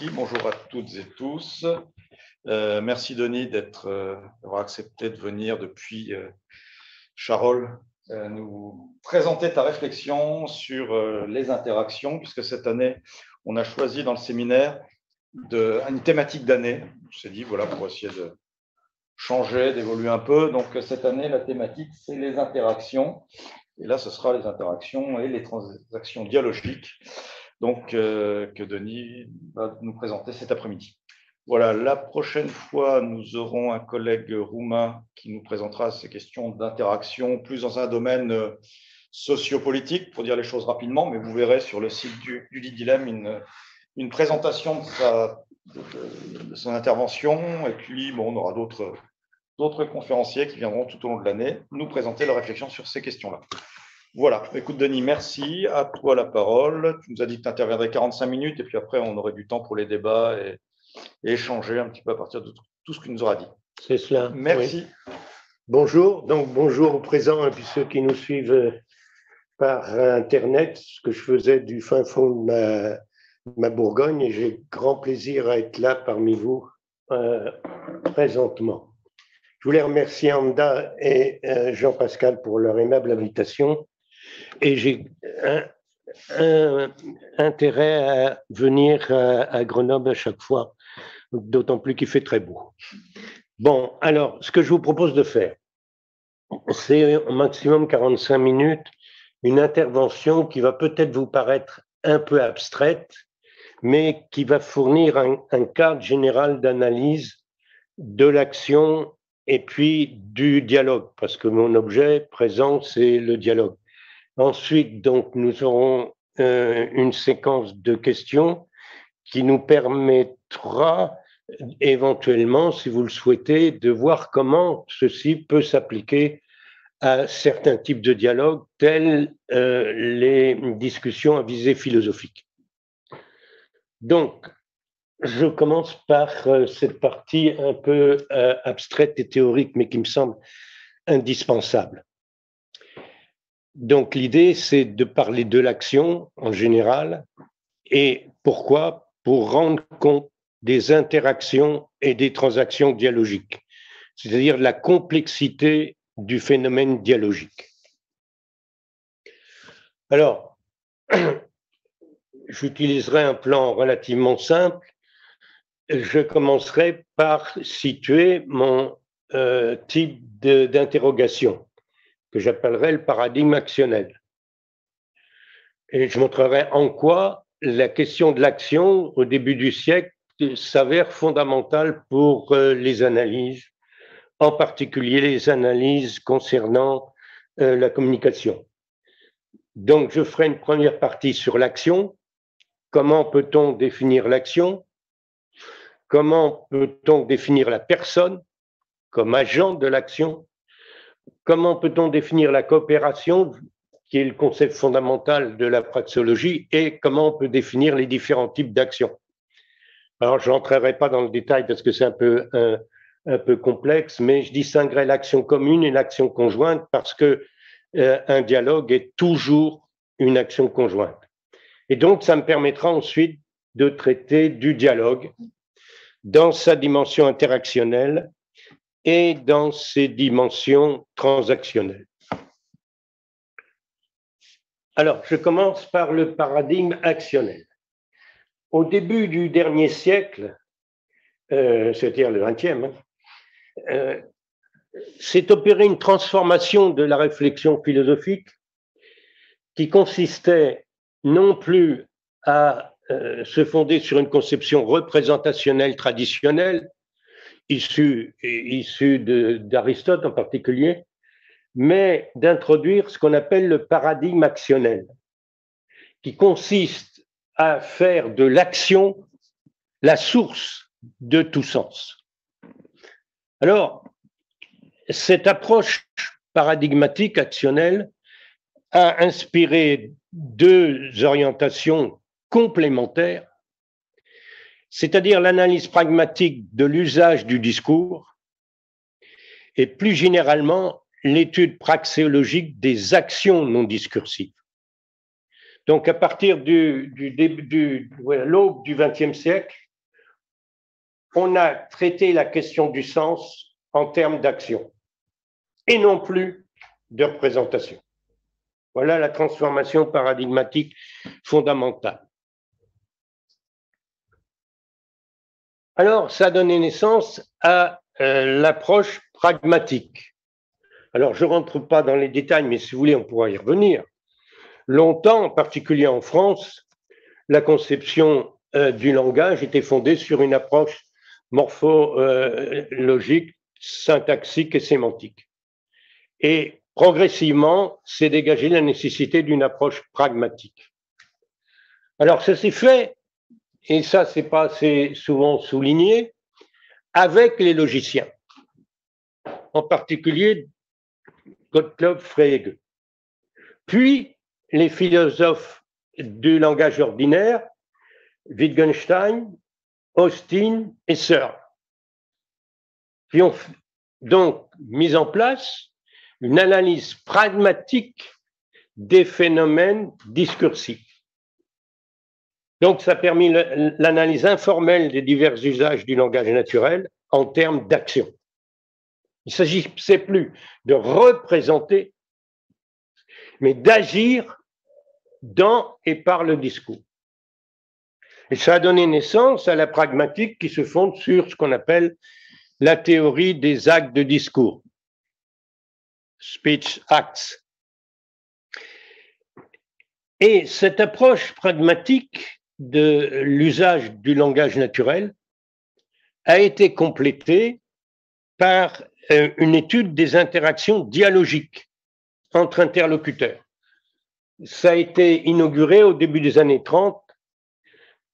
Merci, bonjour à toutes et tous. Merci Denis d'avoir accepté de venir depuis Charolles nous présenter ta réflexion sur les interactions, puisque cette année, on a choisi dans le séminaire une thématique d'année. On s'est dit, voilà, pour essayer de changer, d'évoluer un peu. Donc cette année, la thématique, c'est les interactions. Et là, ce sera les interactions et les transactions dialogiques, donc que Denis va nous présenter cet après-midi. Voilà, la prochaine fois, nous aurons un collègue roumain qui nous présentera ces questions d'interaction, plus dans un domaine sociopolitique, pour dire les choses rapidement, mais vous verrez sur le site du Dilemme une présentation de son intervention, et puis bon, on aura d'autres conférenciers qui viendront tout au long de l'année nous présenter leur réflexion sur ces questions-là. Voilà, écoute Denis, merci, à toi la parole. Tu nous as dit que tu interviendrais 45 minutes, et puis après, on aurait du temps pour les débats et échanger un petit peu à partir de tout ce que tu nous auras dit. C'est cela. Merci. Oui. Bonjour, donc bonjour aux présents et puis ceux qui nous suivent par Internet, ce que je faisais du fin fond de ma Bourgogne, et j'ai grand plaisir à être là parmi vous présentement. Je voulais remercier Amda et Jean-Pascal pour leur aimable invitation, et j'ai un intérêt à venir à Grenoble à chaque fois, d'autant plus qu'il fait très beau. Bon, alors, ce que je vous propose de faire, c'est au maximum 45 minutes, une intervention qui va peut-être vous paraître un peu abstraite, mais qui va fournir un cadre général d'analyse de l'action et puis du dialogue, parce que mon objet présent, c'est le dialogue. Ensuite, donc, nous aurons une séquence de questions qui nous permettra éventuellement, si vous le souhaitez, de voir comment ceci peut s'appliquer à certains types de dialogues, tels les discussions à visée philosophique. Donc, je commence par cette partie un peu abstraite et théorique, mais qui me semble indispensable. Donc, l'idée, c'est de parler de l'action en général. Et pourquoi? Pour rendre compte des interactions et des transactions dialogiques, c'est-à-dire la complexité du phénomène dialogique. Alors, j'utiliserai un plan relativement simple. Je commencerai par situer mon type d'interrogation, que j'appellerai le paradigme actionnel. Et je montrerai en quoi la question de l'action, au début du siècle, s'avère fondamentale pour les analyses, en particulier les analyses concernant la communication. Donc, je ferai une première partie sur l'action. Comment peut-on définir l'action? Comment peut-on définir la personne comme agent de l'action? Comment peut-on définir la coopération, qui est le concept fondamental de la praxéologie, et comment on peut définir les différents types d'actions? Alors, je n'entrerai pas dans le détail parce que c'est un peu complexe, mais je distinguerai l'action commune et l'action conjointe parce que un dialogue est toujours une action conjointe. Et donc, ça me permettra ensuite de traiter du dialogue dans sa dimension interactionnelle et dans ses dimensions transactionnelles. Alors, je commence par le paradigme actionnel. Au début du dernier siècle, c'est-à-dire le XXe, s'est opérée une transformation de la réflexion philosophique qui consistait non plus à se fonder sur une conception représentationnelle traditionnelle, issue d'Aristote en particulier, mais d'introduire ce qu'on appelle le paradigme actionnel, qui consiste à faire de l'action la source de tout sens. Alors, cette approche paradigmatique actionnelle a inspiré deux orientations complémentaires, c'est-à-dire l'analyse pragmatique de l'usage du discours et plus généralement l'étude praxéologique des actions non discursives. Donc, à partir de l'aube du XXe siècle, on a traité la question du sens en termes d'action et non plus de représentation. Voilà la transformation paradigmatique fondamentale. Alors, ça a donné naissance à l'approche pragmatique. Alors, je ne rentre pas dans les détails, mais si vous voulez, on pourra y revenir. Longtemps, en particulier en France, la conception du langage était fondée sur une approche morphologique, syntaxique et sémantique. Et progressivement, s'est dégagée la nécessité d'une approche pragmatique. Alors, ça s'est fait, et ça, c'est pas assez souvent souligné, avec les logiciens, en particulier Gottlob Frege. Puis, les philosophes du langage ordinaire, Wittgenstein, Austin et Searle, qui ont donc mis en place une analyse pragmatique des phénomènes discursifs. Donc, ça a permis l'analyse informelle des divers usages du langage naturel en termes d'action. Il ne s'agissait plus de représenter, mais d'agir dans et par le discours. Et ça a donné naissance à la pragmatique qui se fonde sur ce qu'on appelle la théorie des actes de discours, speech acts. Et cette approche pragmatique de l'usage du langage naturel a été complétée par une étude des interactions dialogiques entre interlocuteurs. Ça a été inauguré au début des années 30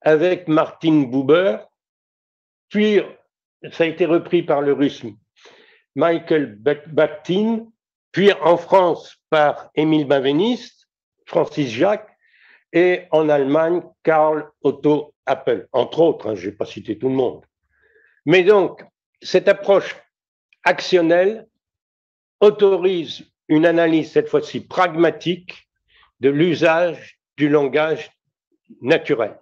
avec Martin Buber, puis ça a été repris par le russe Michael Bakhtin, puis en France par Émile Benveniste, Francis Jacques, et en Allemagne, Karl Otto Appel, entre autres, je ne vais pas citer tout le monde. Mais donc, cette approche actionnelle autorise une analyse, cette fois-ci pragmatique, de l'usage du langage naturel,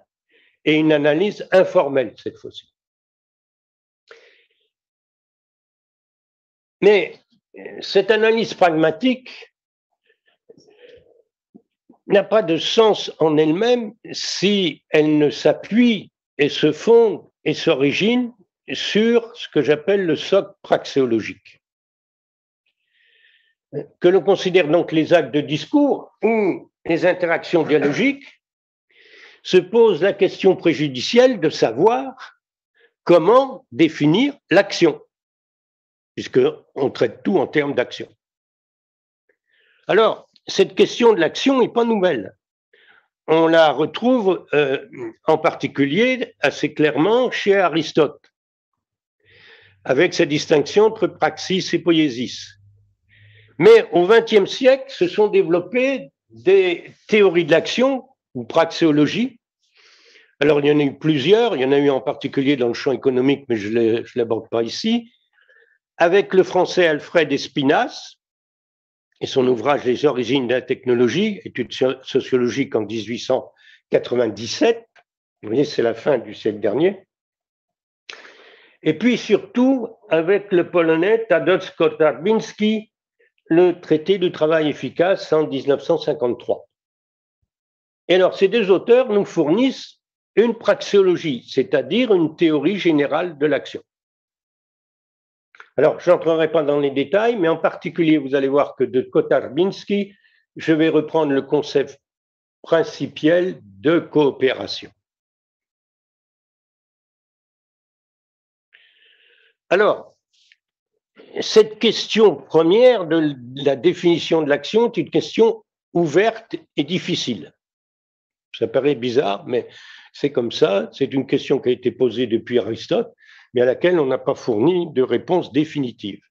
et une analyse informelle, cette fois-ci. Mais cette analyse pragmatique n'a pas de sens en elle-même si elle ne s'appuie et se fonde et s'origine sur ce que j'appelle le socle praxéologique. Que l'on considère donc les actes de discours ou les interactions dialogiques, se pose la question préjudicielle de savoir comment définir l'action, puisqu'on traite tout en termes d'action. Alors, cette question de l'action n'est pas nouvelle. On la retrouve en particulier assez clairement chez Aristote, avec sa distinction entre praxis et poiesis. Mais au XXe siècle, se sont développées des théories de l'action, ou praxéologie. Alors, il y en a eu plusieurs, il y en a eu en particulier dans le champ économique, mais je ne l'aborde pas ici, avec le français Alfred Espinasse, et son ouvrage Les origines de la technologie, études sociologiques en 1897. Vous voyez, c'est la fin du siècle dernier. Et puis surtout avec le polonais Tadeusz Kotarbiński, le traité du travail efficace en 1953. Et alors, ces deux auteurs nous fournissent une praxéologie, c'est-à-dire une théorie générale de l'action. Alors, je n'entrerai pas dans les détails, mais en particulier, vous allez voir que de Kotarbiński, je vais reprendre le concept principiel de coopération. Alors, cette question première de la définition de l'action est une question ouverte et difficile. Ça paraît bizarre, mais c'est comme ça. C'est une question qui a été posée depuis Aristote, mais à laquelle on n'a pas fourni de réponse définitive.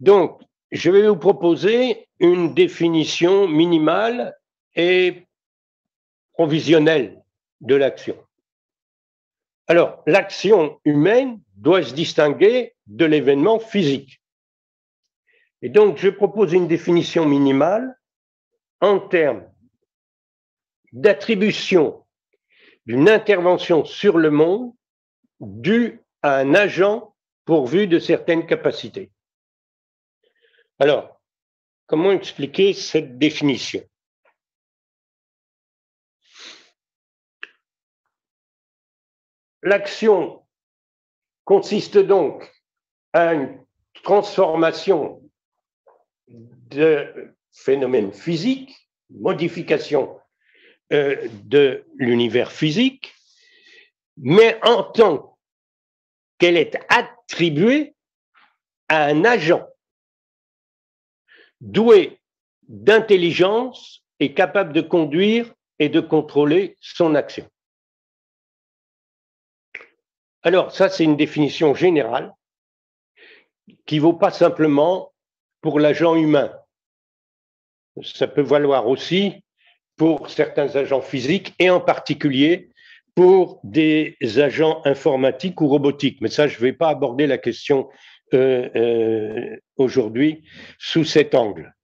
Donc, je vais vous proposer une définition minimale et provisionnelle de l'action. Alors, l'action humaine doit se distinguer de l'événement physique. Et donc, je propose une définition minimale en termes d'attribution d'une intervention sur le monde due à un agent pourvu de certaines capacités. Alors, comment expliquer cette définition? L'action consiste donc à une transformation de phénomènes physiques, modification de l'univers physique, mais en tant qu'elle est attribuée à un agent doué d'intelligence et capable de conduire et de contrôler son action. Alors, ça, c'est une définition générale qui ne vaut pas simplement pour l'agent humain. Ça peut valoir aussi pour certains agents physiques et en particulier pour des agents informatiques ou robotiques. Mais ça, je ne vais pas aborder la question aujourd'hui sous cet angle.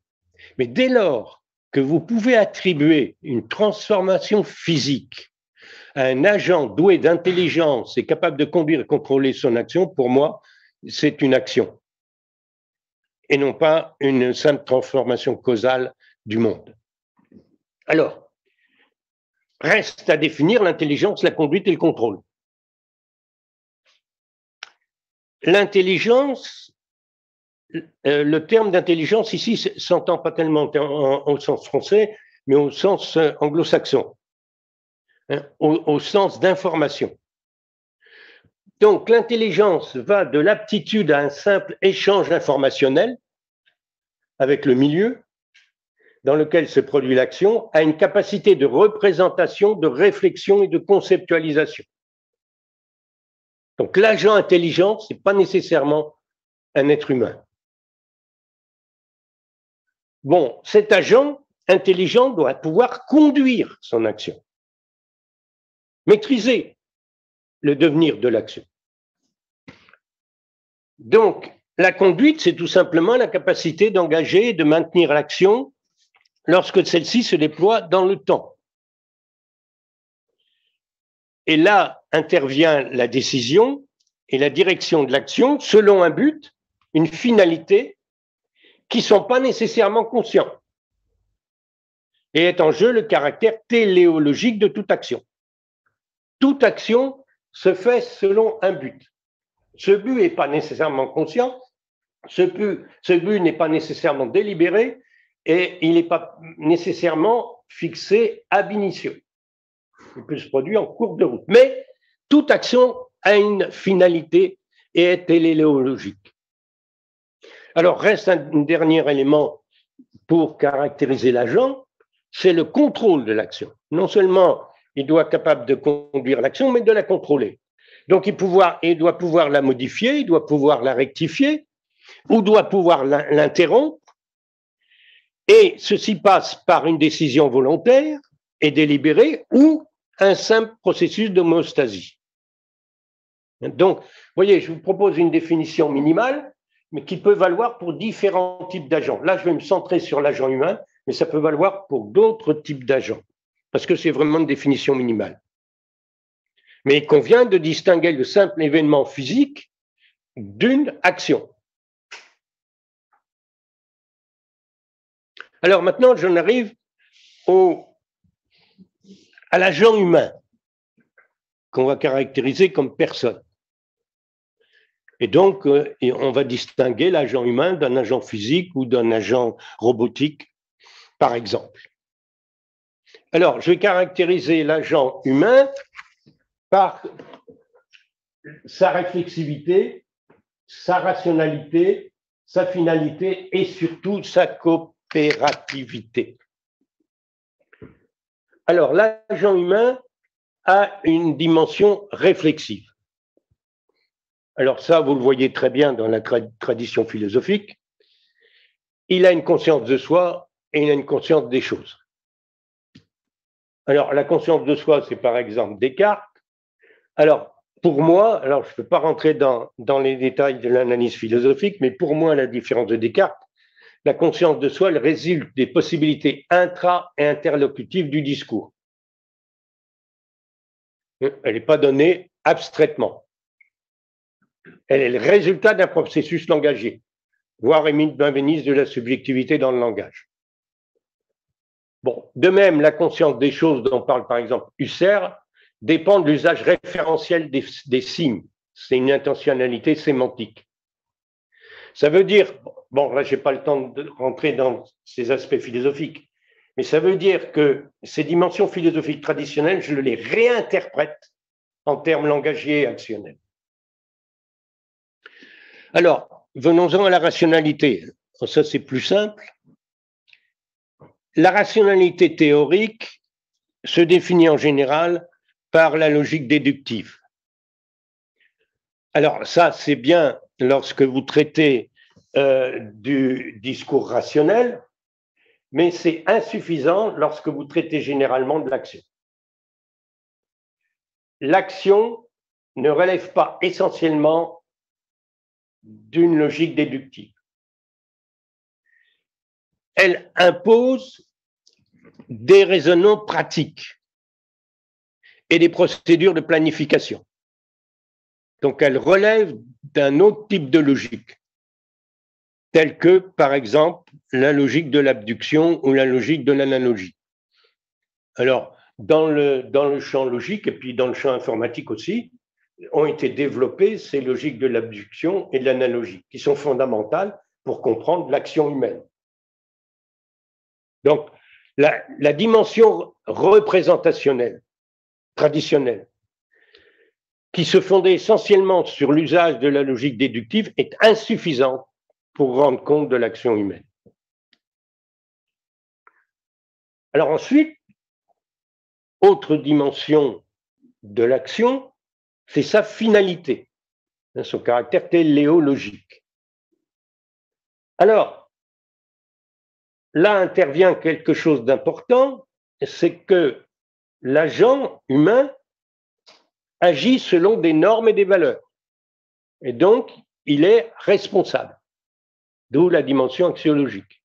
Mais dès lors que vous pouvez attribuer une transformation physique à un agent doué d'intelligence et capable de conduire et contrôler son action, pour moi, c'est une action et non pas une simple transformation causale du monde. Alors, reste à définir l'intelligence, la conduite et le contrôle. L'intelligence, le terme d'intelligence ici s'entend pas tellement au sens français, mais au sens anglo-saxon, au sens d'information. Donc, l'intelligence va de l'aptitude à un simple échange informationnel avec le milieu dans lequel se produit l'action, à une capacité de représentation, de réflexion et de conceptualisation. Donc, l'agent intelligent, ce n'est pas nécessairement un être humain. Bon, cet agent intelligent doit pouvoir conduire son action, maîtriser le devenir de l'action. Donc, la conduite, c'est tout simplement la capacité d'engager et de maintenir l'action lorsque celle-ci se déploie dans le temps. Et là intervient la décision et la direction de l'action selon un but, une finalité, qui ne sont pas nécessairement conscients. Et est en jeu le caractère téléologique de toute action. Toute action se fait selon un but. Ce but n'est pas nécessairement conscient, ce but n'est pas nécessairement délibéré et il n'est pas nécessairement fixé ab initio. Il peut se produire en cours de route. Mais toute action a une finalité et est téléologique. Alors, reste un dernier élément pour caractériser l'agent, c'est le contrôle de l'action. Non seulement il doit être capable de conduire l'action, mais de la contrôler. Donc, il doit pouvoir la modifier, il doit pouvoir la rectifier, ou doit pouvoir l'interrompre. Et ceci passe par une décision volontaire et délibérée ou un simple processus d'homéostasie. Donc, vous voyez, je vous propose une définition minimale, mais qui peut valoir pour différents types d'agents. Là, je vais me centrer sur l'agent humain, mais ça peut valoir pour d'autres types d'agents, parce que c'est vraiment une définition minimale. Mais il convient de distinguer le simple événement physique d'une action. Alors maintenant, j'en arrive à l'agent humain, qu'on va caractériser comme personne. Et donc, on va distinguer l'agent humain d'un agent physique ou d'un agent robotique, par exemple. Alors, je vais caractériser l'agent humain par sa réflexivité, sa rationalité, sa finalité et surtout sa coopérativité. Alors, l'agent humain a une dimension réflexive. Alors ça, vous le voyez très bien dans la tradition philosophique. Il a une conscience de soi et il a une conscience des choses. Alors, la conscience de soi, c'est par exemple Descartes. Alors, pour moi, alors je ne peux pas rentrer dans les détails de l'analyse philosophique, mais pour moi, la différence de Descartes, la conscience de soi, elle résulte des possibilités intra- et interlocutives du discours. Elle n'est pas donnée abstraitement. Elle est le résultat d'un processus langagier, voire Émile Benveniste de la subjectivité dans le langage. Bon, de même, la conscience des choses dont parle par exemple Husserl dépend de l'usage référentiel des signes. C'est une intentionnalité sémantique. Ça veut dire, bon, là, je n'ai pas le temps de rentrer dans ces aspects philosophiques, mais ça veut dire que ces dimensions philosophiques traditionnelles, je les réinterprète en termes langagiers et actionnels. Alors, venons-en à la rationalité. Ça, c'est plus simple. La rationalité théorique se définit en général par la logique déductive. Alors, ça, c'est bien lorsque vous traitez du discours rationnel, mais c'est insuffisant lorsque vous traitez généralement de l'action. L'action ne relève pas essentiellement d'une logique déductive. Elle impose des raisonnements pratiques et des procédures de planification. Donc, elle relève d'un autre type de logique, telle que, par exemple, la logique de l'abduction ou la logique de l'analogie. Alors, dans le champ logique et puis dans le champ informatique aussi, ont été développées ces logiques de l'abduction et de l'analogie, qui sont fondamentales pour comprendre l'action humaine. Donc, la dimension représentationnelle, traditionnelle, qui se fondait essentiellement sur l'usage de la logique déductive, est insuffisante pour rendre compte de l'action humaine. Alors ensuite, autre dimension de l'action, c'est sa finalité, son caractère téléologique. Alors, là intervient quelque chose d'important, c'est que l'agent humain agit selon des normes et des valeurs. Et donc, il est responsable, d'où la dimension axiologique.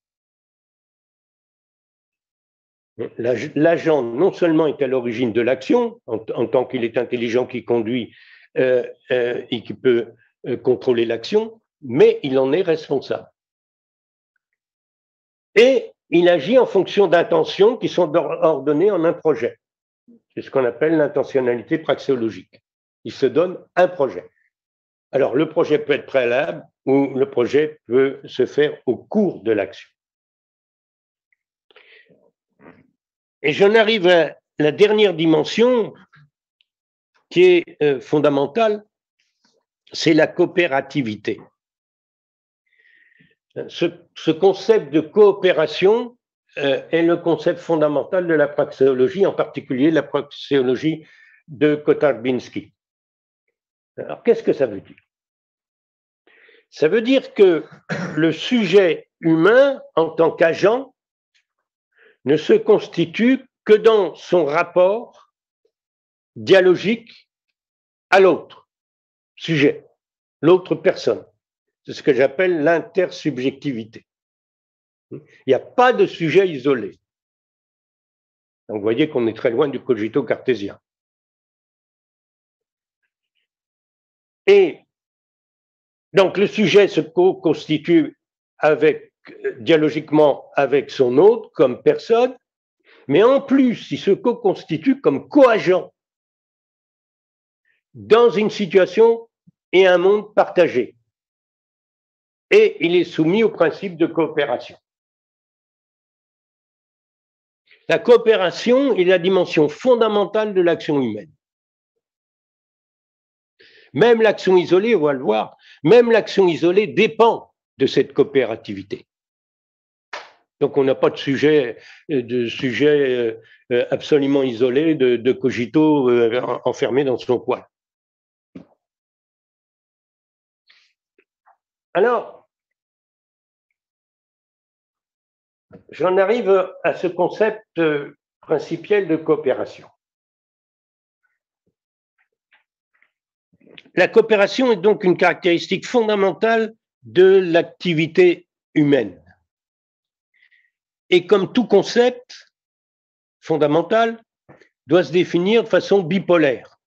L'agent non seulement est à l'origine de l'action, en tant qu'il est intelligent, qui conduit et qui peut contrôler l'action, mais il en est responsable. Et il agit en fonction d'intentions qui sont ordonnées en un projet. C'est ce qu'on appelle l'intentionnalité praxéologique. Il se donne un projet. Alors, le projet peut être préalable ou le projet peut se faire au cours de l'action. Et j'en arrive à la dernière dimension qui est fondamentale, c'est la coopérativité. Ce concept de coopération est le concept fondamental de la praxéologie, en particulier la praxéologie de Kotarbiński. Alors, qu'est-ce que ça veut dire? Ça veut dire que le sujet humain, en tant qu'agent, ne se constitue que dans son rapport dialogique à l'autre sujet, l'autre personne. C'est ce que j'appelle l'intersubjectivité. Il n'y a pas de sujet isolé. Donc, vous voyez qu'on est très loin du cogito cartésien. Et donc, le sujet se constitue dialogiquement avec son hôte comme personne, mais en plus, il se co-constitue comme co-agent dans une situation et un monde partagé. Et il est soumis au principe de coopération. La coopération est la dimension fondamentale de l'action humaine. Même l'action isolée, on va le voir, même l'action isolée dépend de cette coopérativité. Donc, on n'a pas de sujet absolument isolé, de cogito enfermé dans son coin. Alors, j'en arrive à ce concept principiel de coopération. La coopération est donc une caractéristique fondamentale de l'activité humaine. Et comme tout concept fondamental, doit se définir de façon bipolaire.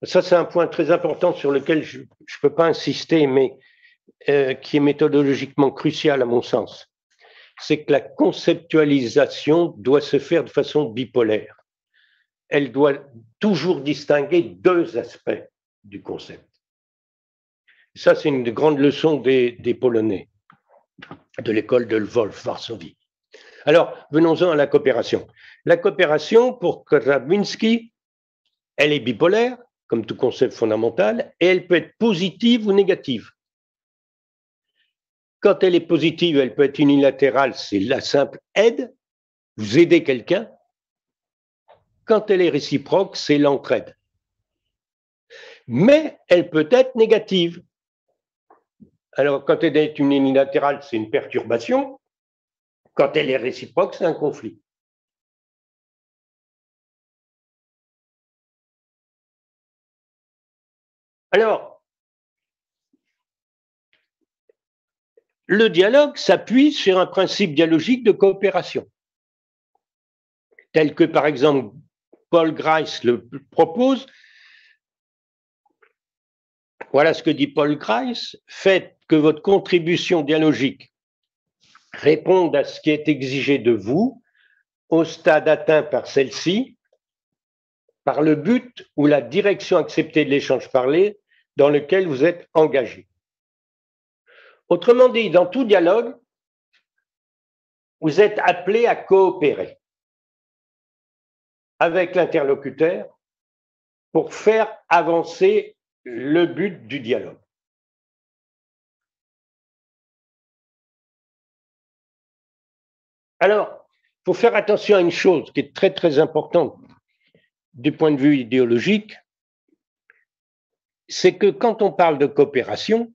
Ça, c'est un point très important sur lequel je ne peux pas insister, mais qui est méthodologiquement crucial à mon sens. C'est que la conceptualisation doit se faire de façon bipolaire. Elle doit toujours distinguer deux aspects du concept. Ça, c'est une grande leçon des Polonais de l'école de Lwów, Varsovie. Alors, venons-en à la coopération. La coopération, pour Krawinski, elle est bipolaire, comme tout concept fondamental, et elle peut être positive ou négative. Quand elle est positive, elle peut être unilatérale, c'est la simple aide, vous aidez quelqu'un. Quand elle est réciproque, c'est l'entraide. Mais elle peut être négative. Alors, quand elle est unilatérale, c'est une perturbation. Quand elle est réciproque, c'est un conflit. Alors, le dialogue s'appuie sur un principe dialogique de coopération, tel que, par exemple, Paul Grice le propose. Voilà ce que dit Paul Grice. Faites que votre contribution dialogique réponde à ce qui est exigé de vous au stade atteint par celle-ci, par le but ou la direction acceptée de l'échange parlé dans lequel vous êtes engagé. Autrement dit, dans tout dialogue, vous êtes appelé à coopérer avec l'interlocuteur pour faire avancer le but du dialogue. Alors, il faut faire attention à une chose qui est très, très importante du point de vue idéologique, c'est que quand on parle de coopération,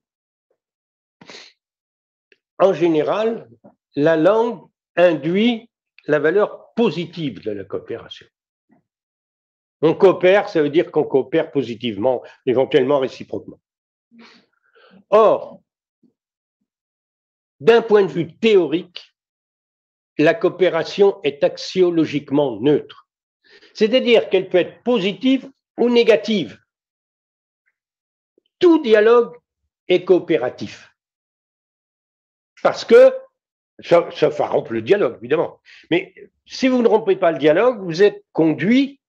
en général, la langue induit la valeur positive de la coopération. On coopère, ça veut dire qu'on coopère positivement, éventuellement réciproquement. Or, d'un point de vue théorique, la coopération est axiologiquement neutre. C'est-à-dire qu'elle peut être positive ou négative. Tout dialogue est coopératif. Parce que, sauf à rompre le dialogue, évidemment. Mais si vous ne rompez pas le dialogue, vous êtes conduit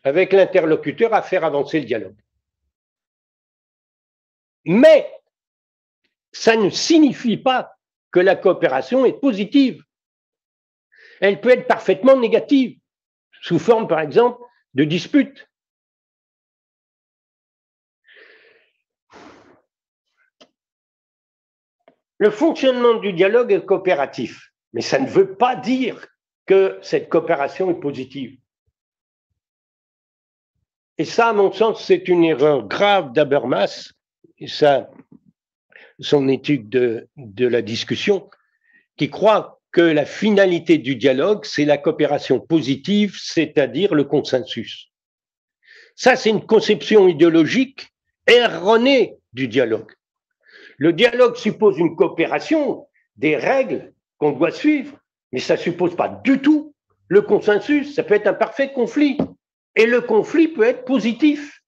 avec l'interlocuteur à faire avancer le dialogue. Mais ça ne signifie pas que la coopération est positive. Elle peut être parfaitement négative, sous forme, par exemple, de dispute. Le fonctionnement du dialogue est coopératif, mais ça ne veut pas dire que cette coopération est positive. Et ça, à mon sens, c'est une erreur grave d'Habermas, son étude de la discussion, qui croit que la finalité du dialogue, c'est la coopération positive, c'est-à-dire le consensus. Ça, c'est une conception idéologique erronée du dialogue. Le dialogue suppose une coopération, des règles qu'on doit suivre, mais ça ne suppose pas du tout le consensus. Ça peut être un parfait conflit. Et le conflit peut être positif.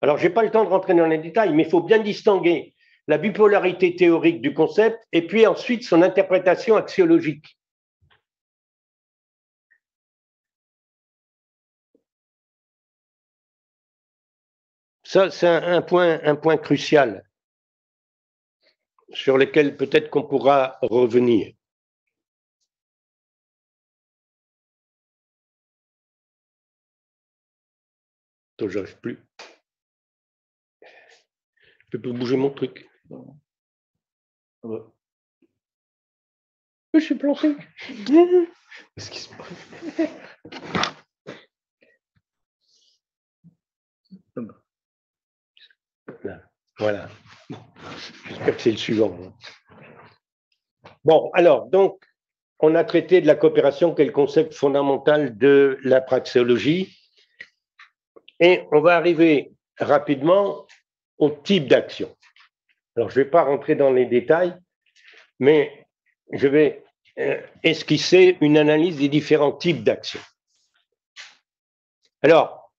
Alors, je n'ai pas le temps de rentrer dans les détails, mais il faut bien distinguer la bipolarité théorique du concept et puis ensuite son interprétation axiologique. Ça, c'est un point crucial sur lequel peut-être qu'on pourra revenir. Attends, j'arrive plus. Je peux bouger mon truc. Je suis planté. Qu'est-ce qui se passe? Voilà. J'espère que c'est le suivant. Bon, alors, donc, on a traité de la coopération qui est le concept fondamental de la praxéologie. Et on va arriver rapidement au type d'action. Alors, je ne vais pas rentrer dans les détails, mais je vais esquisser une analyse des différents types d'actions. Alors,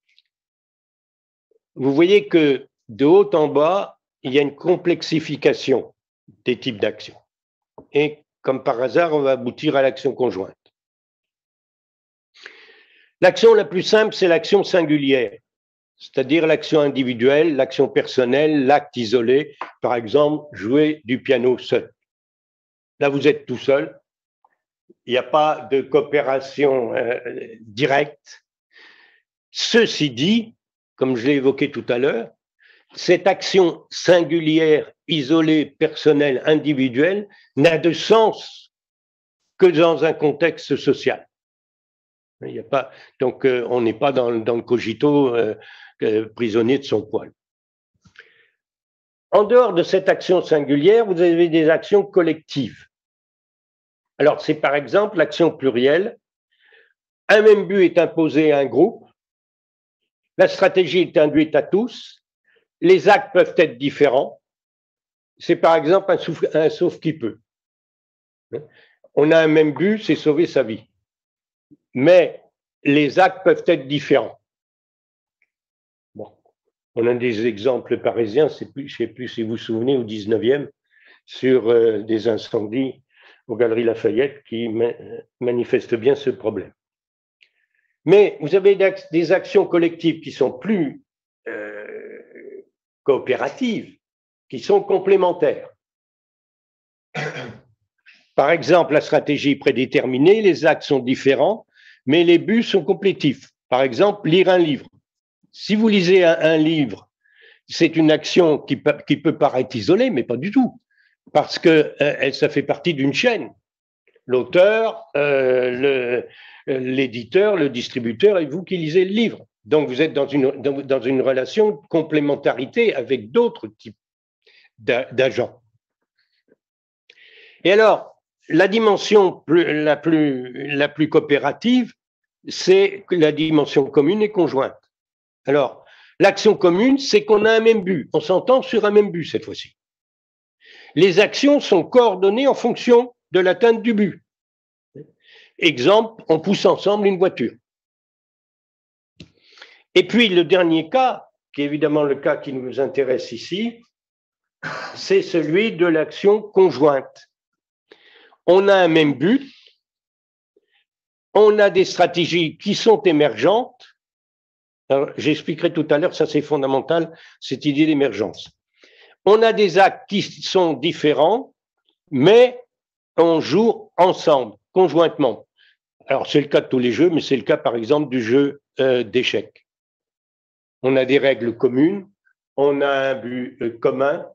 vous voyez que de haut en bas, il y a une complexification des types d'actions. Et comme par hasard, on va aboutir à l'action conjointe. L'action la plus simple, c'est l'action singulière, c'est-à-dire l'action individuelle, l'action personnelle, l'acte isolé. Par exemple, jouer du piano seul. Là, vous êtes tout seul. Il n'y a pas de coopération directe. Ceci dit, comme je l'ai évoqué tout à l'heure, cette action singulière, isolée, personnelle, individuelle, n'a de sens que dans un contexte social. Il y a pas, donc, on n'est pas dans le cogito prisonnier de son poil. En dehors de cette action singulière, vous avez des actions collectives. Alors, c'est par exemple l'action plurielle. Un même but est imposé à un groupe. La stratégie est induite à tous. Les actes peuvent être différents. C'est par exemple un sauve qui peut. On a un même but, c'est sauver sa vie. Mais les actes peuvent être différents. Bon. On a des exemples parisiens, je ne sais plus si vous vous souvenez, au 19e, sur des incendies aux Galeries Lafayette qui manifestent bien ce problème. Mais vous avez des actions collectives qui sont plus coopératives, qui sont complémentaires. Par exemple, la stratégie est prédéterminée, les actes sont différents, mais les buts sont complétifs. Par exemple, lire un livre. Si vous lisez un livre, c'est une action qui peut paraître isolée, mais pas du tout, parce que ça fait partie d'une chaîne. L'auteur, l'éditeur, le distributeur et vous qui lisez le livre. Donc, vous êtes dans une relation de complémentarité avec d'autres types d'agents. Et alors, la dimension la plus coopérative, c'est la dimension commune et conjointe. Alors, l'action commune, c'est qu'on a un même but. On s'entend sur un même but cette fois-ci. Les actions sont coordonnées en fonction de l'atteinte du but. Exemple, on pousse ensemble une voiture. Et puis, le dernier cas, qui est évidemment le cas qui nous intéresse ici, c'est celui de l'action conjointe. On a un même but, on a des stratégies qui sont émergentes. J'expliquerai tout à l'heure, ça c'est fondamental, cette idée d'émergence. On a des actes qui sont différents, mais on joue ensemble, conjointement. Alors c'est le cas de tous les jeux, mais c'est le cas par exemple du jeu d'échecs. On a des règles communes, on a un but commun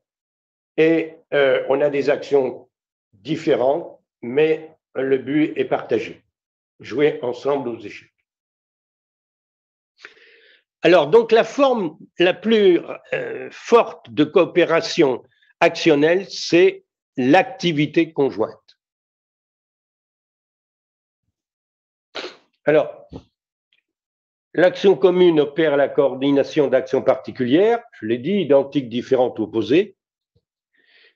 et on a des actions différentes, mais le but est partagé. Jouer ensemble aux échecs. Alors, donc, la forme la plus forte de coopération actionnelle, c'est l'activité conjointe. Alors, l'action commune opère la coordination d'actions particulières, je l'ai dit, identiques, différentes, opposées,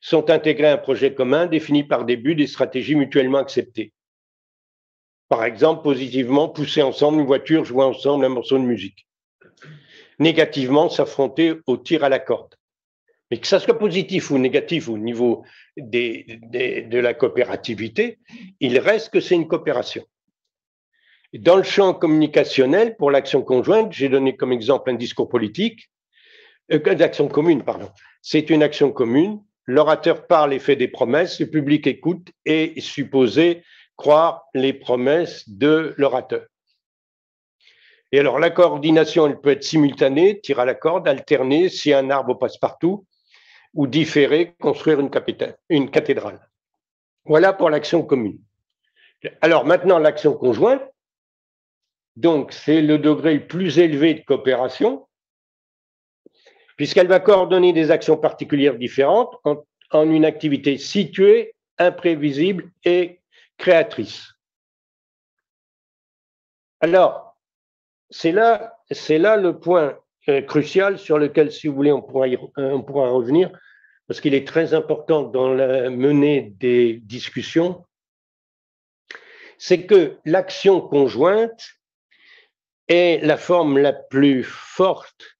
sont intégrées à un projet commun défini par des buts, des stratégies mutuellement acceptées. Par exemple, positivement, pousser ensemble une voiture, jouer ensemble un morceau de musique. Négativement, s'affronter au tir à la corde. Mais que ça soit positif ou négatif au niveau de la coopérativité, il reste que c'est une coopération. Dans le champ communicationnel, pour l'action conjointe, j'ai donné comme exemple un discours politique, d'action commune, pardon. C'est une action commune, l'orateur parle et fait des promesses, le public écoute et est supposé croire les promesses de l'orateur. Et alors, la coordination, elle peut être simultanée, tir à la corde, alternée, si un arbre passe partout, ou différée, construire une cathédrale. Voilà pour l'action commune. Alors, maintenant, l'action conjointe, donc, c'est le degré le plus élevé de coopération, puisqu'elle va coordonner des actions particulières différentes en une activité située, imprévisible et créatrice. Alors, c'est là le point crucial sur lequel, si vous voulez, on pourra revenir, parce qu'il est très important dans la menée des discussions, c'est que l'action conjointe est la forme la plus forte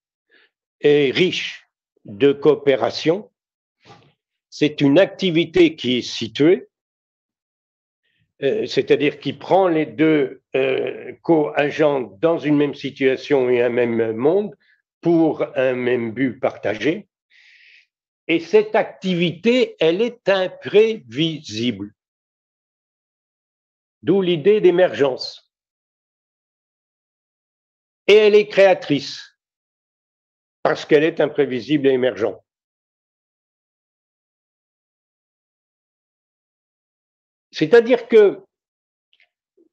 est riche de coopération. C'est une activité qui est située, c'est-à-dire qui prend les deux co-agents dans une même situation et un même monde pour un même but partagé. Et cette activité, elle est imprévisible. D'où l'idée d'émergence. Et elle est créatrice, parce qu'elle est imprévisible et émergente. C'est-à-dire que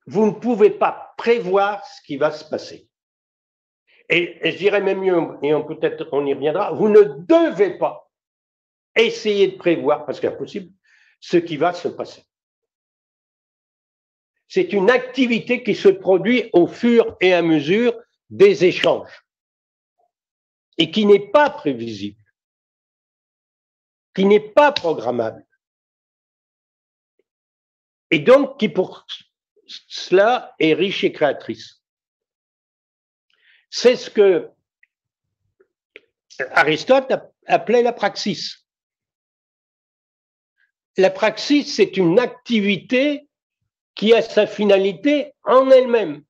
vous ne pouvez pas prévoir ce qui va se passer. Et je dirais même mieux, et peut-être on y reviendra, vous ne devez pas essayer de prévoir, parce que c'est impossible, ce qui va se passer. C'est une activité qui se produit au fur et à mesure des échanges et qui n'est pas prévisible, qui n'est pas programmable. Et donc qui pour cela est riche et créatrice. C'est ce que Aristote appelait la praxis. La praxis, c'est une activité qui a sa finalité en elle-même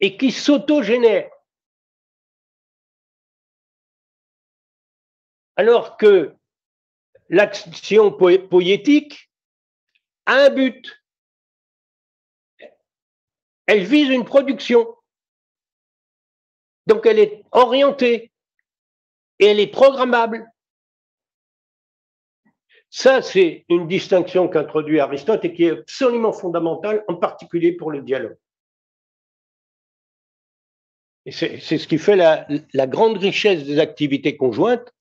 et qui s'autogénère. Alors que l'action poétique a un but. Elle vise une production. Donc elle est orientée et elle est programmable. Ça, c'est une distinction qu'introduit Aristote et qui est absolument fondamentale, en particulier pour le dialogue. Et c'est ce qui fait la grande richesse des activités conjointes,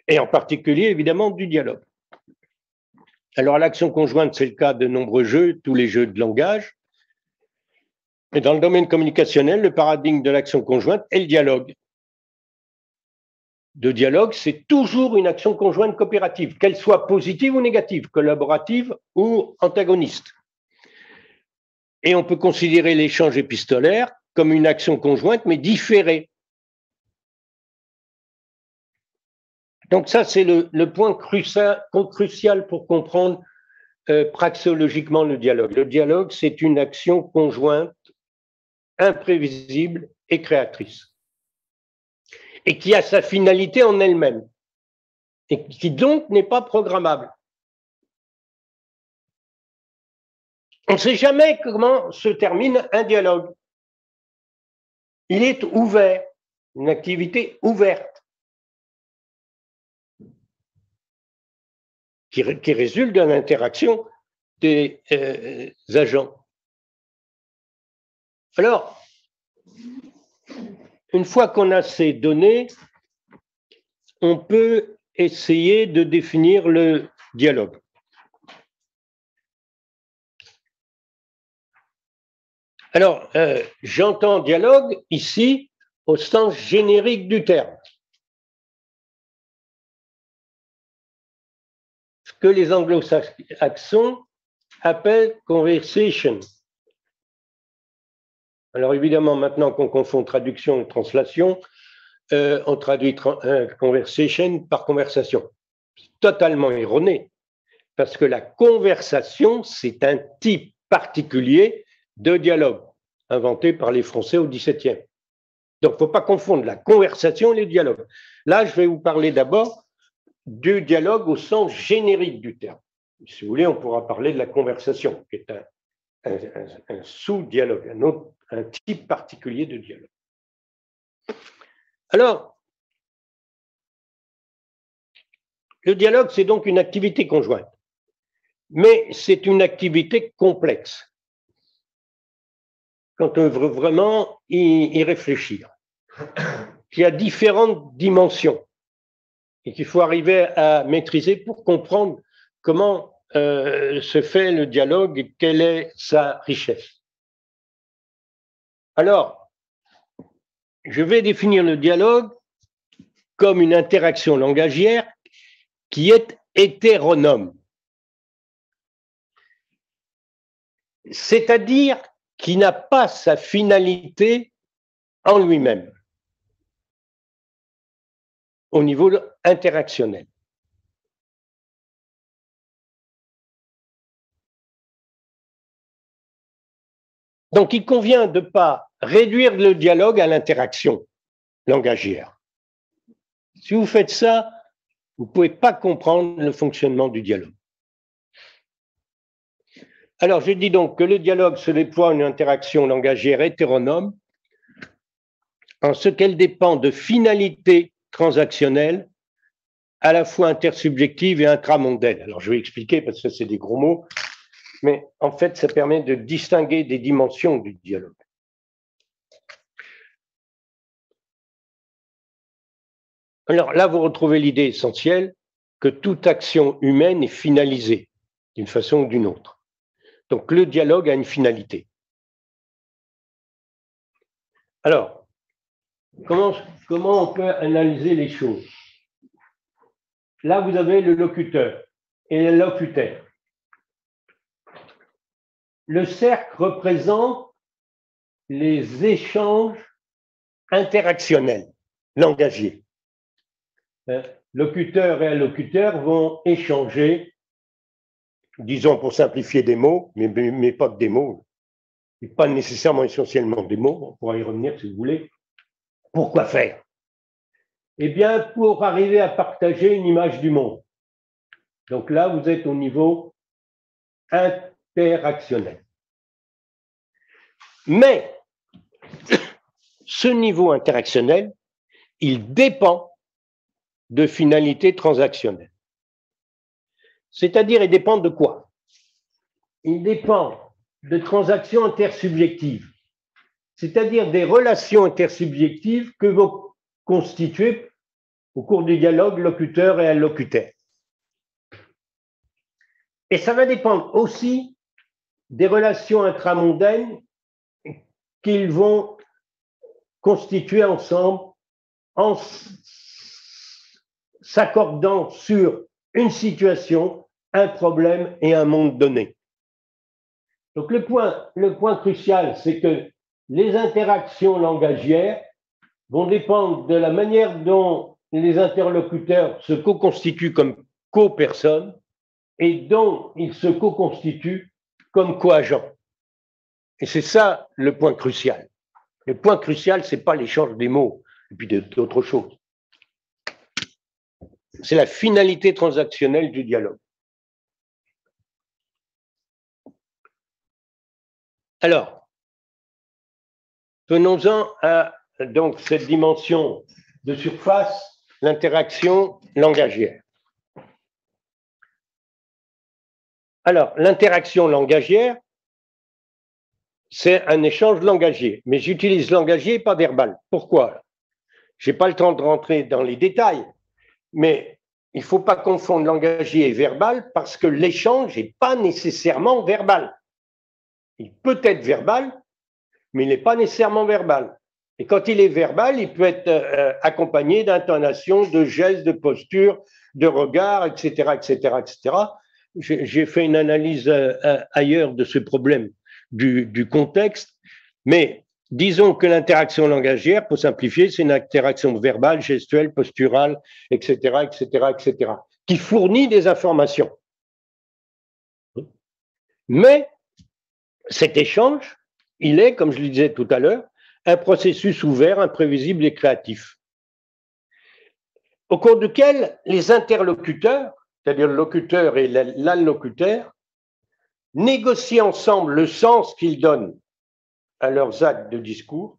et en particulier, évidemment, du dialogue. Alors, l'action conjointe, c'est le cas de nombreux jeux, tous les jeux de langage. Et dans le domaine communicationnel, le paradigme de l'action conjointe est le dialogue. De dialogue, c'est toujours une action conjointe coopérative, qu'elle soit positive ou négative, collaborative ou antagoniste. Et on peut considérer l'échange épistolaire comme une action conjointe, mais différée. Donc ça, c'est le point crucial pour comprendre praxéologiquement le dialogue. Le dialogue, c'est une action conjointe, imprévisible et créatrice, et qui a sa finalité en elle-même, et qui donc n'est pas programmable. On ne sait jamais comment se termine un dialogue. Il est ouvert, une activité ouverte, qui résulte de l'interaction des agents. Alors, une fois qu'on a ces données, on peut essayer de définir le dialogue. Alors, j'entends dialogue ici au sens générique du terme. Ce que les anglo-saxons appellent conversation. Alors évidemment, maintenant qu'on confond traduction et translation, on traduit conversation par conversation. Totalement erroné, parce que la conversation, c'est un type particulier de dialogue, inventé par les Français au XVIIe. Donc, il ne faut pas confondre la conversation et le dialogue. Là, je vais vous parler d'abord du dialogue au sens générique du terme. Si vous voulez, on pourra parler de la conversation, qui est un sous-dialogue, un type particulier de dialogue. Alors, le dialogue, c'est donc une activité conjointe, mais c'est une activité complexe quand on veut vraiment y réfléchir, qui a différentes dimensions et qu'il faut arriver à maîtriser pour comprendre comment se fait le dialogue et quelle est sa richesse. Alors, je vais définir le dialogue comme une interaction langagière qui est hétéronome, c'est-à-dire qui n'a pas sa finalité en lui-même. au niveau interactionnel. Donc, il convient de ne pas réduire le dialogue à l'interaction langagière. Si vous faites ça, vous ne pouvez pas comprendre le fonctionnement du dialogue. Alors, je dis donc que le dialogue se déploie en une interaction langagière hétéronome en ce qu'elle dépend de finalités transactionnelles à la fois intersubjectives et intramondaines. Alors, je vais expliquer parce que c'est des gros mots, mais en fait, ça permet de distinguer des dimensions du dialogue. Alors là, vous retrouvez l'idée essentielle que toute action humaine est finalisée d'une façon ou d'une autre. Donc, le dialogue a une finalité. Alors, comment on peut analyser les choses? Là, vous avez le locuteur et le locutaire. Le cercle représente les échanges interactionnels, langagiers. Locuteur et allocuteur vont échanger, disons pour simplifier des mots, mais pas que des mots, et pas nécessairement essentiellement des mots, on pourra y revenir si vous voulez. Pourquoi faire? Eh bien, pour arriver à partager une image du monde. Donc là, vous êtes au niveau interactionnel. Mais ce niveau interactionnel, il dépend de finalités transactionnelles. C'est-à-dire, il dépend de quoi? Il dépend de transactions intersubjectives, c'est-à-dire des relations intersubjectives que vont constituer au cours du dialogue locuteur et allocutaire. Et ça va dépendre aussi des relations intramondaines qu'ils vont constituer ensemble en s'accordant sur une situation, un problème et un monde donné. Donc le point crucial, c'est que les interactions langagières vont dépendre de la manière dont les interlocuteurs se co-constituent comme co-personnes et dont ils se co-constituent comme co-agents. Et c'est ça le point crucial. Le point crucial, ce n'est pas l'échange des mots et puis d'autres choses. C'est la finalité transactionnelle du dialogue. Alors, venons-en à donc, cette dimension de surface, l'interaction langagière. Alors, l'interaction langagière, c'est un échange langagier, mais j'utilise langagier et pas verbal. Pourquoi? Je n'ai pas le temps de rentrer dans les détails, mais il ne faut pas confondre langagier et verbal parce que l'échange n'est pas nécessairement verbal. Il peut être verbal, mais il n'est pas nécessairement verbal. Et quand il est verbal, il peut être accompagné d'intonations, de gestes, de postures, de regards, etc., etc., etc. J'ai fait une analyse ailleurs de ce problème du contexte, mais disons que l'interaction langagière, pour simplifier, c'est une interaction verbale, gestuelle, posturale, etc., etc., etc., qui fournit des informations. Mais cet échange, il est, comme je le disais tout à l'heure, un processus ouvert, imprévisible et créatif, au cours duquel les interlocuteurs, c'est-à-dire le locuteur et l'allocuteur, négocient ensemble le sens qu'ils donnent à leurs actes de discours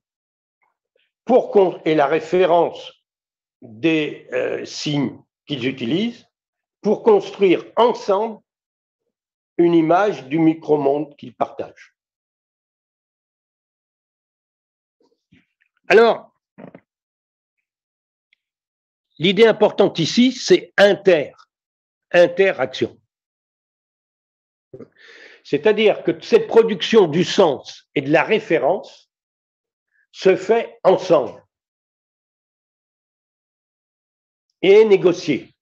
et la référence des signes qu'ils utilisent pour construire ensemble une image du micro-monde qu'ils partagent. Alors, l'idée importante ici, c'est interaction. C'est-à-dire que cette production du sens et de la référence se fait ensemble et est négociée.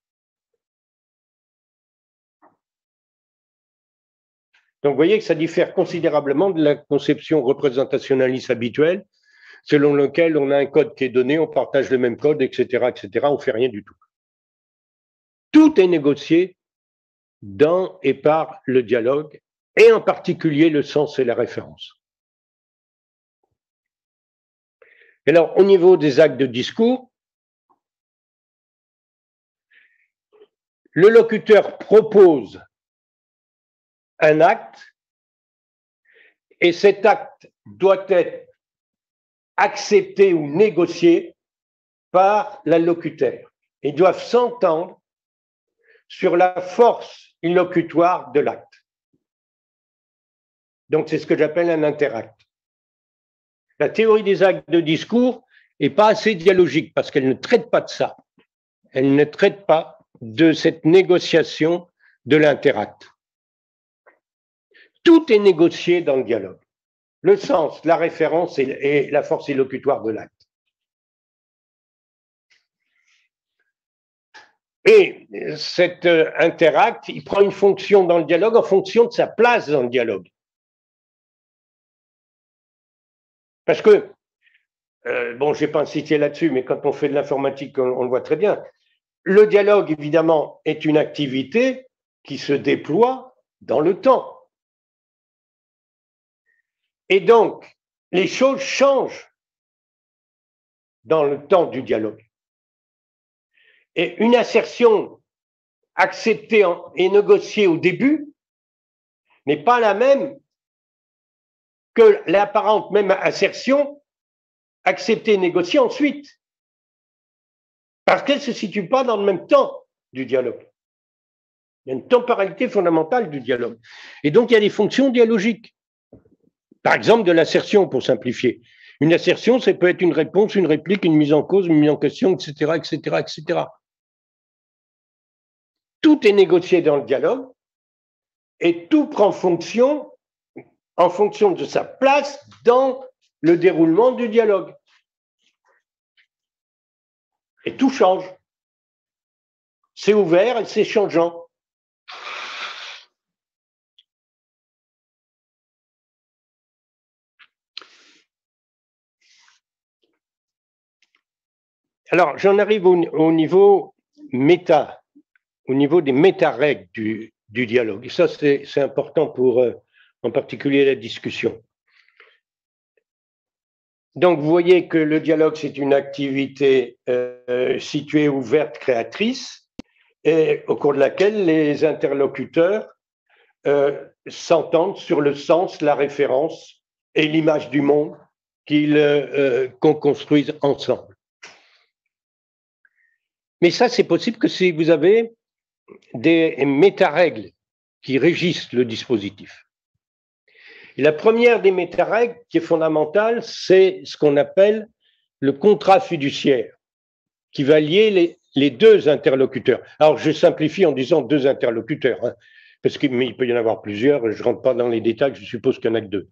Donc, vous voyez que ça diffère considérablement de la conception représentationnaliste habituelle, selon lequel on a un code qui est donné, on partage le même code, etc., etc., on ne fait rien du tout. Tout est négocié dans et par le dialogue, et en particulier le sens et la référence. Et alors, au niveau des actes de discours, le locuteur propose un acte et cet acte doit être accepté ou négocié par l'allocuteur. Ils doivent s'entendre sur la force illocutoire de l'acte. Donc, c'est ce que j'appelle un interacte. La théorie des actes de discours n'est pas assez dialogique parce qu'elle ne traite pas de ça. Elle ne traite pas de cette négociation de l'interacte. Tout est négocié dans le dialogue. Le sens, la référence et la force illocutoire de l'acte. Et cet interacte, il prend une fonction dans le dialogue en fonction de sa place dans le dialogue. Parce que, bon, je n'ai pas insisté là-dessus, mais quand on fait de l'informatique, on le voit très bien. Le dialogue, évidemment, est une activité qui se déploie dans le temps. Et donc, les choses changent dans le temps du dialogue. Et une assertion acceptée et négociée au début n'est pas la même que l'apparente même assertion acceptée et négociée ensuite. Parce qu'elle ne se situe pas dans le même temps du dialogue. Il y a une temporalité fondamentale du dialogue. Et donc, il y a des fonctions dialogiques. Par exemple, de l'assertion, pour simplifier. Une assertion, ça peut être une réponse, une réplique, une mise en cause, une mise en question, etc., etc., etc. Tout est négocié dans le dialogue et tout prend fonction en fonction de sa place dans le déroulement du dialogue. Et tout change. C'est ouvert et c'est changeant. Alors, j'en arrive au niveau méta, au niveau des méta-règles du dialogue. Et ça, c'est important pour, en particulier, la discussion. Donc, vous voyez que le dialogue, c'est une activité située, ouverte, créatrice, et au cours de laquelle les interlocuteurs s'entendent sur le sens, la référence et l'image du monde qu'on construise ensemble. Mais ça, c'est possible que si vous avez des méta-règles qui régissent le dispositif. Et la première des méta-règles qui est fondamentale, c'est ce qu'on appelle le contrat fiduciaire, qui va lier les deux interlocuteurs. Alors, je simplifie en disant deux interlocuteurs, hein, parce qu'il peut y en avoir plusieurs, je ne rentre pas dans les détails, je suppose qu'il n'y en a que deux.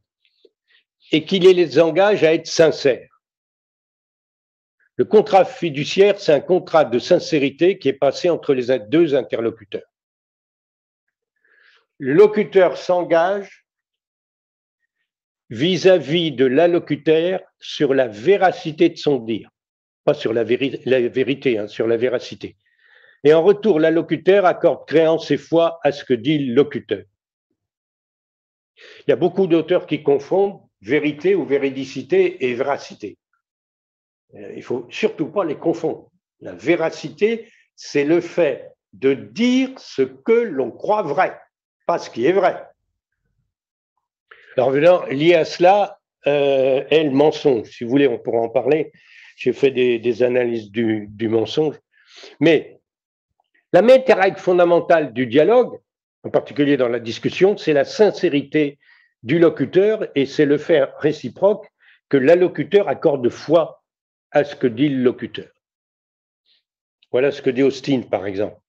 Et qui les engage à être sincères. Le contrat fiduciaire, c'est un contrat de sincérité qui est passé entre les deux interlocuteurs. Le locuteur s'engage vis-à-vis de l'allocuteur sur la véracité de son dire, pas sur la vérité, hein, sur la véracité. Et en retour, l'allocuteur accorde créance et foi à ce que dit le locuteur. Il y a beaucoup d'auteurs qui confondent vérité ou véridicité et véracité. Il ne faut surtout pas les confondre. La véracité, c'est le fait de dire ce que l'on croit vrai, pas ce qui est vrai. Alors, lié à cela est le mensonge. Si vous voulez, on pourra en parler. J'ai fait des analyses du mensonge. Mais la méta-règle fondamentale du dialogue, en particulier dans la discussion, c'est la sincérité du locuteur et c'est le fait réciproque que l'allocuteur accorde foi à ce que dit le locuteur. Voilà ce que dit Austin, par exemple.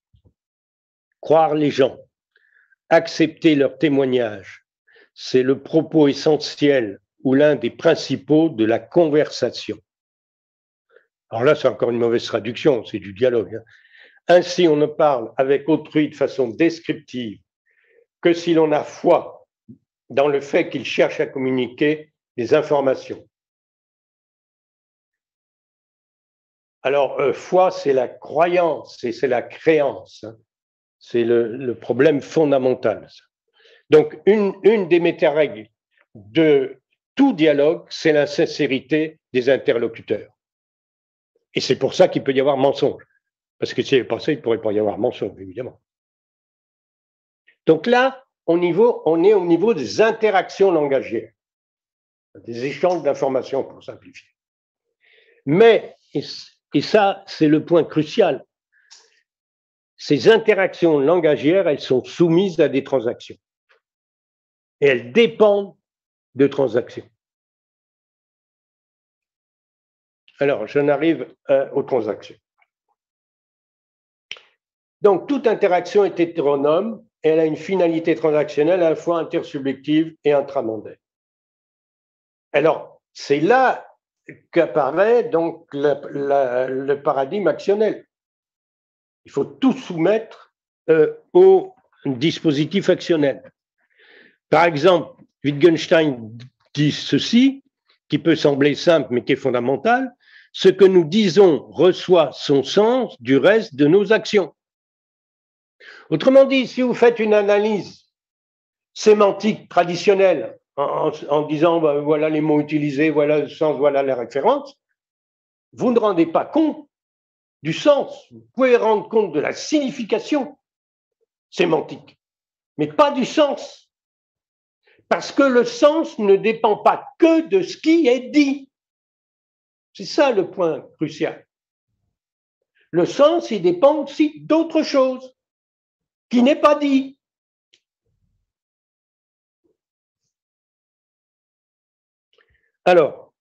Croire les gens, accepter leurs témoignages, c'est le propos essentiel ou l'un des principaux de la conversation. Alors là, c'est encore une mauvaise traduction, c'est du dialogue. Ainsi, on ne parle avec autrui de façon descriptive que si l'on a foi dans le fait qu'il cherche à communiquer des informations. Alors, foi, c'est la croyance et c'est la créance. Hein. C'est le problème fondamental. Donc, une des méta-règles de tout dialogue, c'est la sincérité des interlocuteurs. Et c'est pour ça qu'il peut y avoir mensonge. Parce que s'il n'y avait pas ça, il ne pourrait pas y avoir mensonge, évidemment. Donc là, on est au niveau des interactions langagières, des échanges d'informations, pour simplifier. Mais, et ça, c'est le point crucial, ces interactions langagières, elles sont soumises à des transactions. Et elles dépendent de transactions. Alors, j'en arrive aux transactions. Donc, toute interaction est hétéronome et elle a une finalité transactionnelle à la fois intersubjective et intramondaine. Alors, c'est là qu'apparaît donc le paradigme actionnel. Il faut tout soumettre au dispositif actionnel. Par exemple, Wittgenstein dit ceci, qui peut sembler simple mais qui est fondamental: ce que nous disons reçoit son sens du reste de nos actions. Autrement dit, si vous faites une analyse sémantique traditionnelle en disant ben, voilà les mots utilisés, voilà le sens, voilà la référence, vous ne rendez pas compte du sens. Vous pouvez rendre compte de la signification sémantique, mais pas du sens. Parce que le sens ne dépend pas que de ce qui est dit. C'est ça le point crucial. Le sens, il dépend aussi d'autre chose qui n'est pas dit. Alors,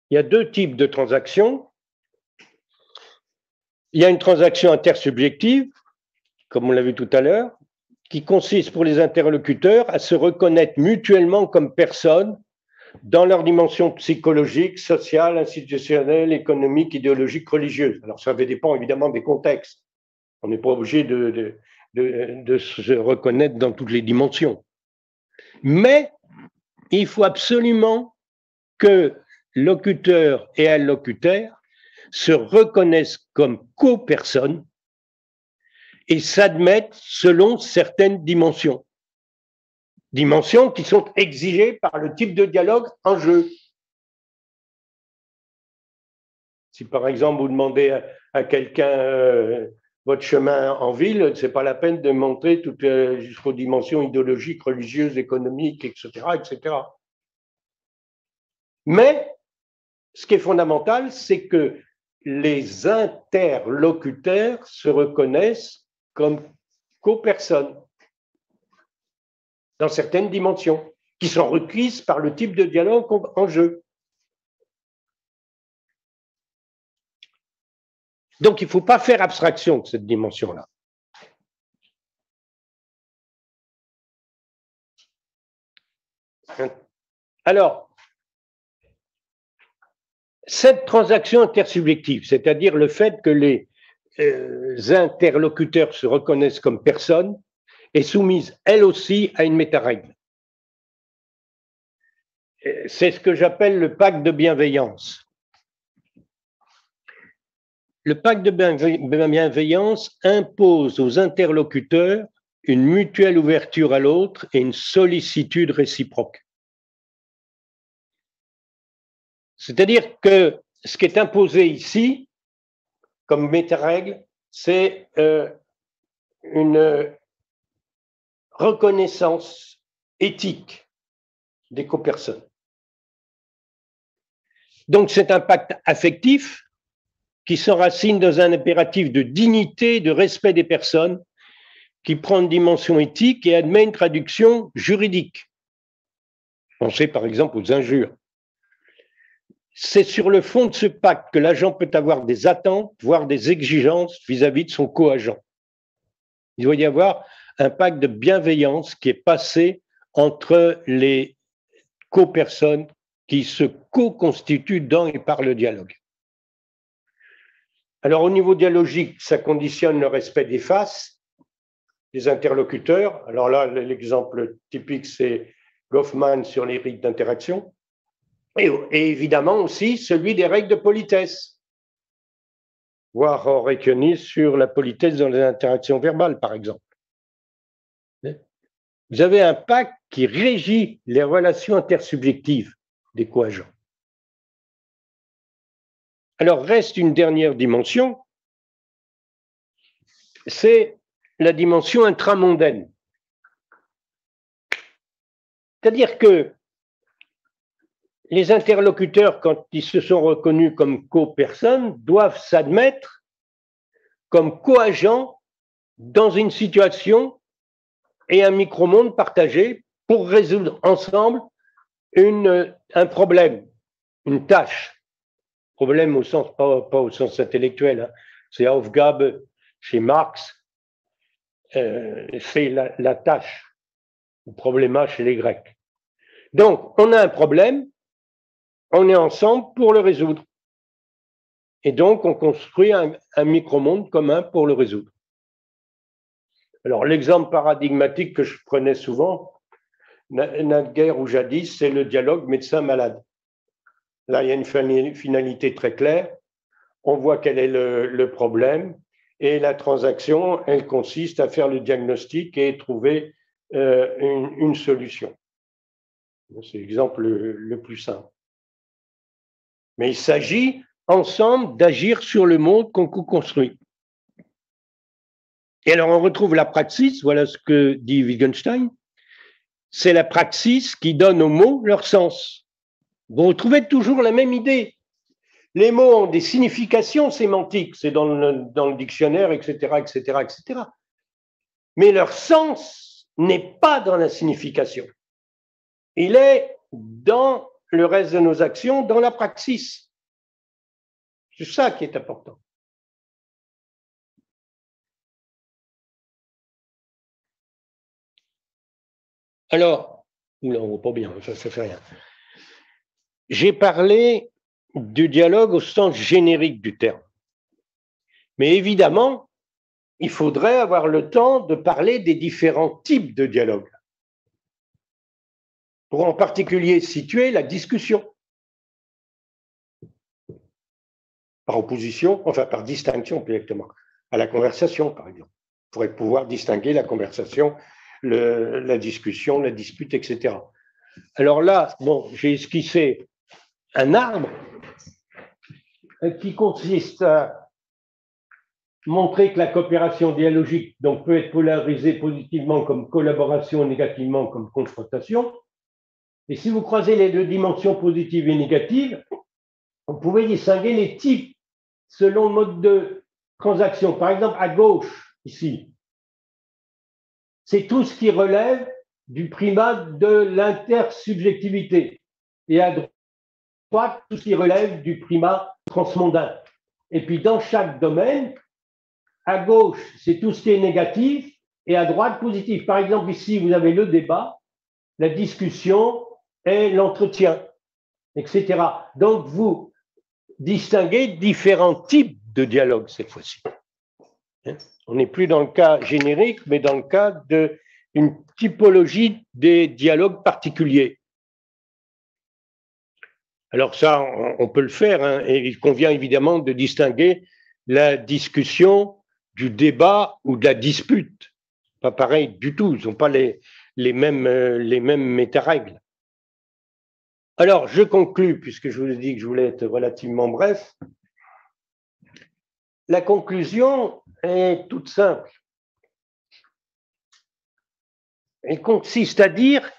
il y a deux types de transactions. Il y a une transaction intersubjective, comme on l'a vu tout à l'heure, qui consiste pour les interlocuteurs à se reconnaître mutuellement comme personnes dans leur dimension psychologique, sociale, institutionnelle, économique, idéologique, religieuse. Alors, ça dépend évidemment des contextes. On n'est pas obligé de se reconnaître dans toutes les dimensions. Mais il faut absolument que locuteur et allocutaire se reconnaissent comme co-personnes et s'admettent selon certaines dimensions. Dimensions qui sont exigées par le type de dialogue en jeu. Si par exemple vous demandez à quelqu'un votre chemin en ville, ce n'est pas la peine de montrer toutes jusqu'aux dimensions idéologiques, religieuses, économiques, etc., etc. Mais ce qui est fondamental, c'est que les interlocuteurs se reconnaissent comme co-personnes dans certaines dimensions qui sont requises par le type de dialogue en jeu. Donc, il ne faut pas faire abstraction de cette dimension-là. Alors, cette transaction intersubjective, c'est-à-dire le fait que les interlocuteurs se reconnaissent comme personnes, est soumise, elle aussi, à une méta-règle. C'est ce que j'appelle le pacte de bienveillance. Le pacte de bienveillance impose aux interlocuteurs une mutuelle ouverture à l'autre et une sollicitude réciproque. C'est-à-dire que ce qui est imposé ici, comme méta-règle, c'est une reconnaissance éthique des copersones. Donc c'est un pacte affectif qui s'enracine dans un impératif de dignité, de respect des personnes, qui prend une dimension éthique et admet une traduction juridique. Pensez par exemple aux injures. C'est sur le fond de ce pacte que l'agent peut avoir des attentes, voire des exigences vis-à-vis de son co-agent. Il doit y avoir un pacte de bienveillance qui est passé entre les co-personnes qui se co-constituent dans et par le dialogue. Alors, au niveau dialogique, ça conditionne le respect des faces, des interlocuteurs. Alors là, l'exemple typique, c'est Goffman sur les rites d'interaction. Et évidemment aussi celui des règles de politesse. voire Oreckoni sur la politesse dans les interactions verbales, par exemple. Vous avez un pacte qui régit les relations intersubjectives des coagents. Alors, reste une dernière dimension, c'est la dimension intramondaine. C'est-à-dire que les interlocuteurs, quand ils se sont reconnus comme co-personnes, doivent s'admettre comme co-agents dans une situation et un micro-monde partagé pour résoudre ensemble un problème, une tâche. Problème au sens, pas au sens intellectuel, hein. C'est Aufgabe chez Marx, c'est la tâche, le probléma chez les Grecs. Donc, on a un problème, on est ensemble pour le résoudre. Et donc, on construit un micro-monde commun pour le résoudre. Alors, l'exemple paradigmatique que je prenais souvent, naguère ou jadis, c'est le dialogue médecin-malade. Là, il y a une finalité très claire. On voit quel est le problème et la transaction, elle consiste à faire le diagnostic et trouver une solution. C'est l'exemple le plus simple. Mais il s'agit ensemble d'agir sur le monde qu'on co-construit. Et alors on retrouve la praxis, voilà ce que dit Wittgenstein, c'est la praxis qui donne aux mots leur sens. Vous retrouvez toujours la même idée. Les mots ont des significations sémantiques, c'est dans le dictionnaire, etc., etc., etc. Mais leur sens n'est pas dans la signification. Il est dans le reste de nos actions, dans la praxis. C'est ça qui est important. Alors, non, on ne voit pas bien, ça ne fait rien. J'ai parlé du dialogue au sens générique du terme. Mais évidemment, il faudrait avoir le temps de parler des différents types de dialogue. Pour en particulier situer la discussion. Par opposition, enfin par distinction plus exactement, à la conversation, par exemple. Il faudrait pouvoir distinguer la conversation, la discussion, la dispute, etc. Alors là, bon, j'ai esquissé un arbre qui consiste à montrer que la coopération dialogique donc, peut être polarisée positivement comme collaboration, négativement comme confrontation. Et si vous croisez les deux dimensions positives et négatives, vous pouvez distinguer les types selon le mode de transaction. Par exemple, à gauche, ici, c'est tout ce qui relève du primat de l'intersubjectivité. Et à droite, tout ce qui relève du primat transmondain. Et puis, dans chaque domaine, à gauche, c'est tout ce qui est négatif, et à droite, positif. Par exemple, ici, vous avez le débat, la discussion et l'entretien, etc. Donc, vous distinguez différents types de dialogue cette fois-ci. On n'est plus dans le cas générique, mais dans le cas d'une typologie des dialogues particuliers. Alors ça, on peut le faire, hein, et il convient évidemment de distinguer la discussion du débat ou de la dispute. Pas pareil du tout, ils n'ont pas les mêmes méta-règles. Alors, je conclus, puisque je vous ai dit que je voulais être relativement bref. La conclusion est toute simple. Elle consiste à dire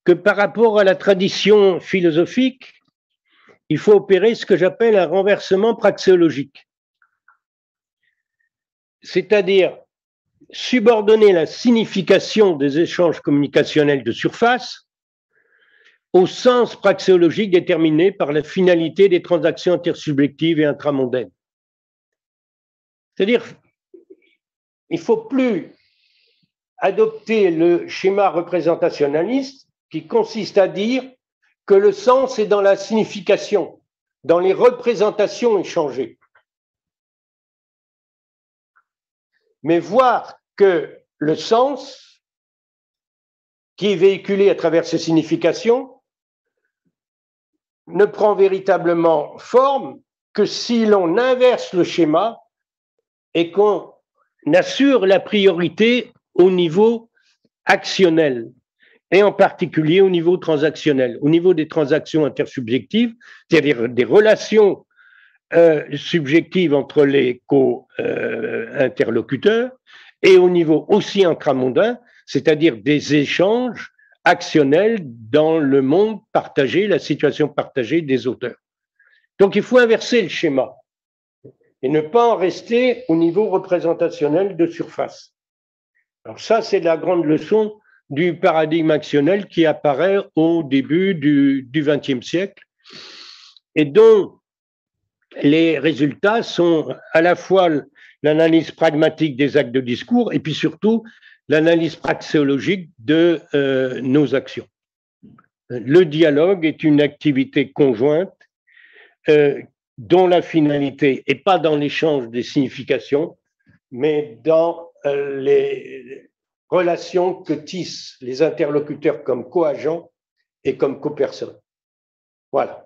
que par rapport à la tradition philosophique, il faut opérer ce que j'appelle un renversement praxéologique. C'est-à-dire subordonner la signification des échanges communicationnels de surface au sens praxéologique déterminé par la finalité des transactions intersubjectives et intramondaines. C'est-à-dire, il ne faut plus adopter le schéma représentationnaliste qui consiste à dire que le sens est dans la signification, dans les représentations échangées. Mais voir que le sens qui est véhiculé à travers ces significations ne prend véritablement forme que si l'on inverse le schéma et qu'on assure la priorité au niveau actionnel, et en particulier au niveau transactionnel, au niveau des transactions intersubjectives, c'est-à-dire des relations subjectives entre les co-interlocuteurs, et au niveau aussi intramondain, c'est-à-dire des échanges actionnels dans le monde partagé, la situation partagée des auteurs. Donc il faut inverser le schéma et ne pas en rester au niveau représentationnel de surface. Alors ça, c'est la grande leçon du paradigme actionnel qui apparaît au début du XXe siècle et dont les résultats sont à la fois l'analyse pragmatique des actes de discours et puis surtout l'analyse praxéologique de nos actions. Le dialogue est une activité conjointe dont la finalité n'est pas dans l'échange des significations, mais dans les relations que tissent les interlocuteurs comme co-agents et comme co-personnes. Voilà.